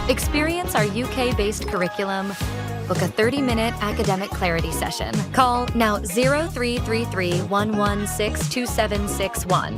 Experience our UK-based curriculum. Book a 30-minute academic clarity session. Call now 0333 116 2761.